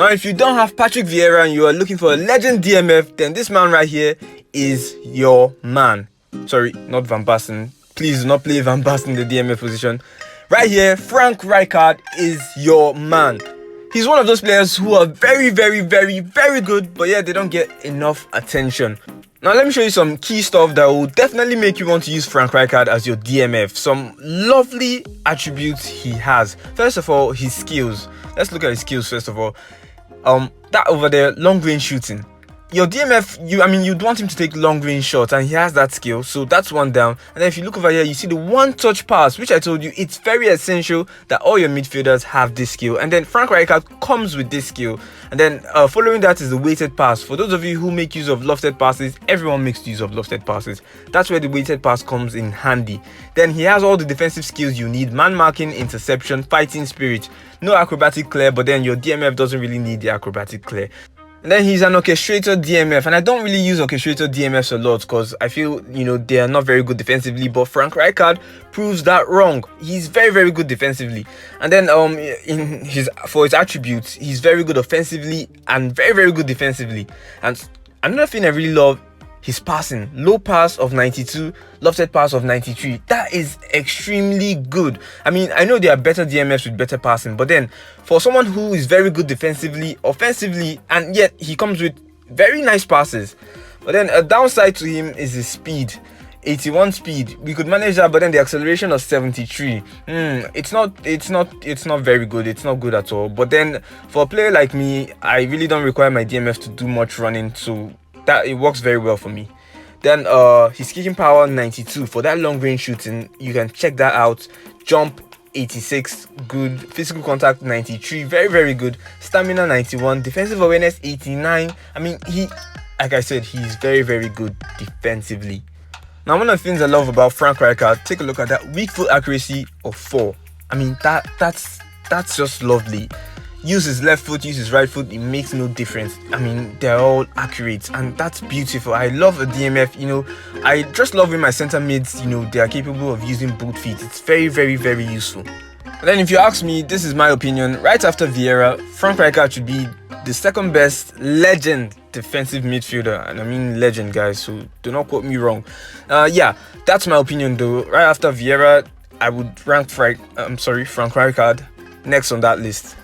Now, if you don't have Patrick Vieira and you are looking for a legend DMF, then this man right here is your man. Sorry, not Van Basten. Please do not play Van Basten in the DMF position. Right here, Frank Rijkaard is your man. He's one of those players who are very, very, very, very good, but yeah, they don't get enough attention. Now, let me show you some key stuff that will definitely make you want to use Frank Rijkaard as your DMF. Some lovely attributes he has. First of all, his skills. Let's look at his skills first of all. That over there, long range shooting. Your DMF, you'd want him to take long range shots, and he has that skill, so that's one down. And then if you look over here, you see the one touch pass, which I told you, it's very essential that all your midfielders have this skill. And then Frank Rijkaard comes with this skill. And then following that is the weighted pass. For those of you who make use of lofted passes, everyone makes use of lofted passes. That's where the weighted pass comes in handy. Then he has all the defensive skills you need: man marking, interception, fighting spirit. No acrobatic clear, but then your DMF doesn't really need the acrobatic clear. And then he's an orchestrator DMF, and I don't really use orchestrator DMFs a lot because I feel, they are not very good defensively, but Frank Rijkaard proves that wrong. He's very, very good defensively. And then for his attributes, he's very good offensively and very, very good defensively. And another thing I really love, his passing. Low pass of 92, lofted pass of 93. That is extremely good. I know there are better DMFs with better passing, but then for someone who is very good defensively, offensively, and yet he comes with very nice passes. But then a downside to him is his speed. 81 speed. We could manage that, but then the acceleration of 73. It's not very good. It's not good at all. But then for a player like me, I really don't require my DMF to do much running, so that it works very well for me. Then his kicking power 92. For that long range shooting, you can check that out. Jump 86, good. Physical contact 93, very, very good. Stamina 91, defensive awareness 89. Like I said, he's very, very good defensively. Now, one of the things I love about Frank Rijkaard, take a look at that weak foot accuracy of 4. That's just lovely. Use his left foot, use his right foot, it makes no difference. They're all accurate, and that's beautiful. I love a DMF, I just love when my center mids, they are capable of using both feet. It's very, very, very useful. And then if you ask me, this is my opinion, right after Vieira, Frank Rijkaard should be the second best legend defensive midfielder. And legend, guys, so do not quote me wrong. Yeah, that's my opinion though. Right after Vieira, I would rank Frank Rijkaard next on that list.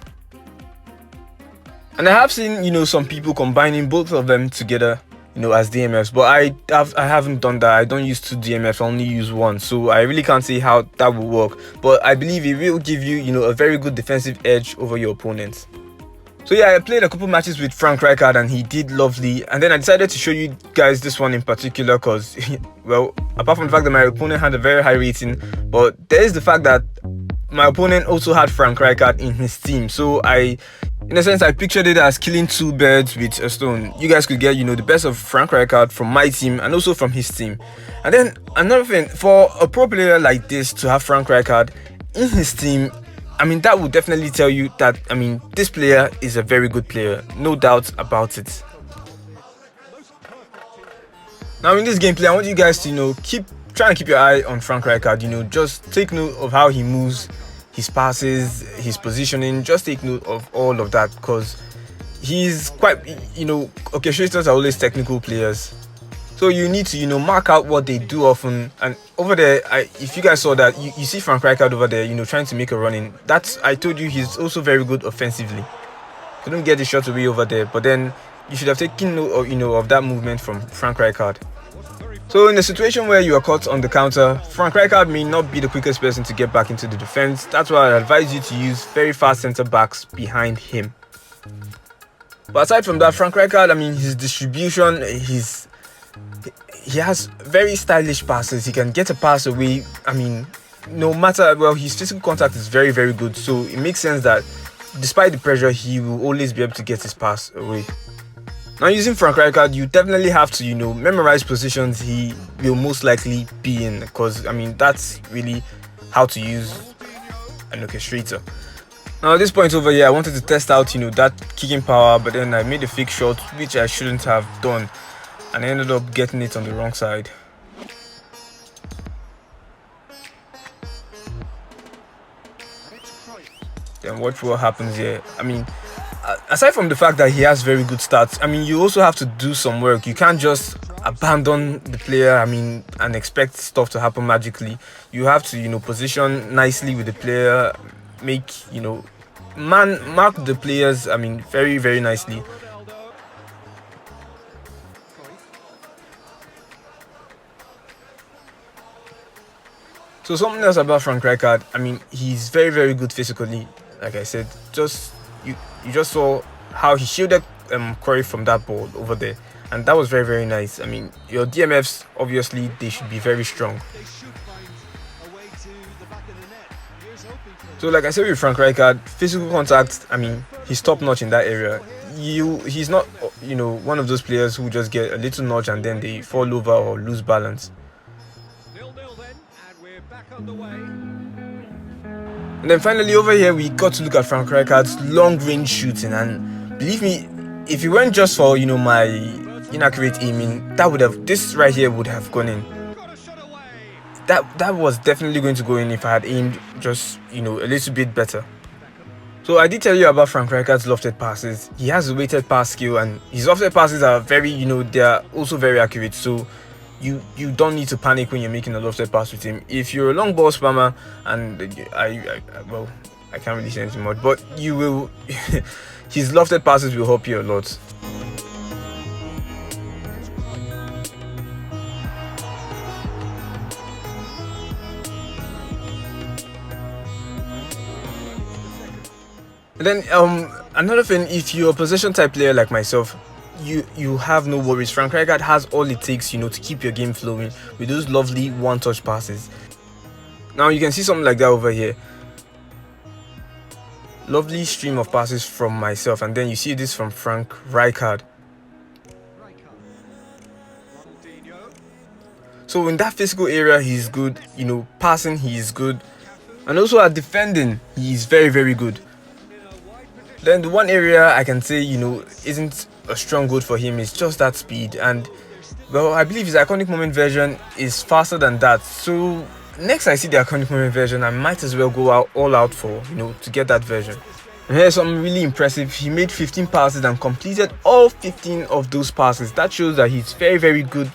And I have seen, some people combining both of them together, as DMFs. But I haven't done that. I don't use 2 DMFs. I only use 1. So I really can't say how that will work. But I believe it will give you, a very good defensive edge over your opponents. So yeah, I played a couple matches with Frank Rijkaard and he did lovely. And then I decided to show you guys this one in particular because, well, apart from the fact that my opponent had a very high rating, but there is the fact that my opponent also had Frank Rijkaard in his team. So in a sense, I pictured it as killing 2 birds with a stone. You guys could get, the best of Frank Rijkaard from my team and also from his team. And then another thing, for a pro player like this to have Frank Rijkaard in his team, that would definitely tell you that, this player is a very good player. No doubt about it. Now in this gameplay, I want you guys to, try and keep your eye on Frank Rijkaard. Just take note of how he moves, his passes, his positioning. Just take note of all of that because he's quite, orchestrators are always technical players. So you need to, mark out what they do often. And over there, if you guys saw that, you see Frank Rijkaard over there, trying to make a run in. I told you he's also very good offensively. Couldn't get the shot away over there, but then you should have taken note of, of that movement from Frank Rijkaard. So in a situation where you are caught on the counter, Frank Rijkaard may not be the quickest person to get back into the defense. That's why I advise you to use very fast center backs behind him. But aside from that, Frank Rijkaard, his distribution, he has very stylish passes. He can get a pass away. No matter, his physical contact is very, very good. So it makes sense that despite the pressure, he will always be able to get his pass away. Now, using Frank Rijkaard, you definitely have to, memorize positions he will most likely be in, because, that's really how to use an orchestrator. Now, at this point over here, I wanted to test out, that kicking power, but then I made a fake shot, which I shouldn't have done, and I ended up getting it on the wrong side. Then watch what happens here. aside from the fact that he has very good stats, I mean, you also have to do some work. You can't just abandon the player, I mean, and expect stuff to happen magically. You have to, you know, position nicely with the player, make, you know, mark the players, I mean, very, very nicely. So something else about Frank Rijkaard, I mean, he's very, very good physically. Like I said, you just saw how he shielded Corey from that ball over there, and that was very, very nice. I mean, your DMFs, obviously, they should be very strong. So like I said with Frank Rijkaard, physical contact, I mean, he's top notch in that area. He's not, you know, one of those players who just get a little notch and then they fall over or lose balance. And then finally over here we got to look at Frank Rijkaard's long range shooting, and believe me, if it weren't just for, you know, my inaccurate aiming, this right here would have gone in. That was definitely going to go in if I had aimed just, you know, a little bit better. So I did tell you about Frank Rijkaard's lofted passes. He has a weighted pass skill, and his lofted passes are very, you know, they are also very accurate. So you don't need to panic when you're making a lofted pass with him. If you're a long ball spammer, and well, I can't really say anything much, but you will his lofted passes will help you a lot. And then another thing, if you're a possession type player like myself, you have no worries. Frank Rijkaard has all it takes, you know, to keep your game flowing with those lovely one-touch passes. Now you can see something like that over here. Lovely stream of passes from myself, and then you see this from Frank Rijkaard. So in that physical area, he's good. You know, passing, he is good, and also at defending, he is very, very good. Then the one area I can say, you know, isn't a strong goal for him is just that speed, and well, I believe his iconic moment version is faster than that. So next I see the iconic moment version, I might as well go all out for, you know, to get that version. And here's something really impressive. He made 15 passes and completed all 15 of those passes. That shows that he's very, very good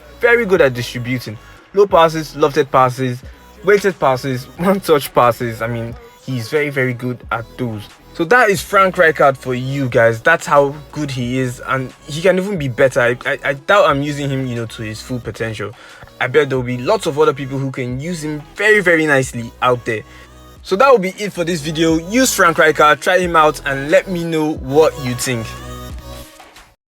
at distributing. Low passes, lofted passes, weighted passes, one-touch passes. I mean, he's very, very good at those. So that is Frank Rijkaard for you guys. That's how good he is, and he can even be better. I doubt I'm using him, you know, to his full potential. I bet there will be lots of other people who can use him very, very nicely out there. So that will be it for this video. Use Frank Rijkaard, try him out, and let me know what you think.